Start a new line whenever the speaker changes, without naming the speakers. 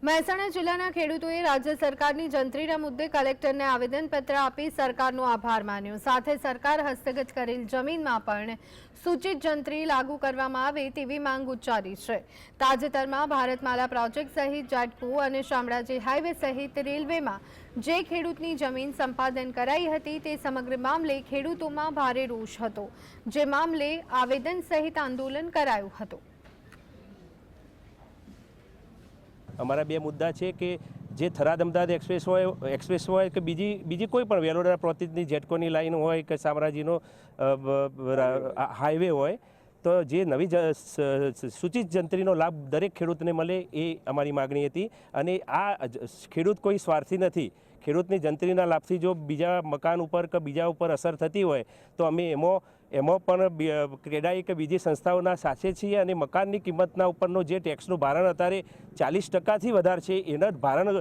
મહેસાણા જિલ્લાના ખેડૂતોએ રાજ્ય સરકારની જંત્રીના મુદ્દે કલેક્ટરને આવેદનપત્ર આપી સરકારનો આભાર માન્યો। સાથે સરકાર હસ્તગત કરેલ જમીનમાં પણ સૂચિત જંત્રી લાગુ કરવામાં આવે તેવી માંગ ઉચ્ચારી છે। તાજેતરમાં ભારતમાલા પ્રોજેક્ટ સહિત જાટપુ અને શામળાજી હાઈવે સહિત રેલવેમાં જે ખેડૂતની જમીન સંપાદન કરાઈ હતી તે સમગ્ર મામલે ખેડૂતોમાં ભારે રોષ હતો, જે મામલે આવેદન સહિત આંદોલન કરાયું હતું।
અમારા બે મુદ્દા છે કે જે થરાદ અમદાવાદ એક્સપ્રેસ હોય કે બીજી કોઈ પણ વેલોડા પ્રોતિજની જેટકોની લાઈન હોય કે શામળાજીનો હાઈવે હોય તો જે નવી સૂચિત જંત્રીનો લાભ દરેક ખેડૂતને મળે એ અમારી માગણી હતી। અને આ ખેડૂત કોઈ સ્વાર્થી નથી। ખેડૂતની જંત્રીના લાભથી જો બીજા મકાન ઉપર કે બીજા ઉપર અસર થતી હોય તો અમે એમાં પણ ક્રેડાઈ કે બીજી સંસ્થાઓના સાથે છીએ। અને મકાનની કિંમતના ઉપરનો જે ટેક્સનું ભારણ અત્યારે 40%થી વધારે છે એના ભારણ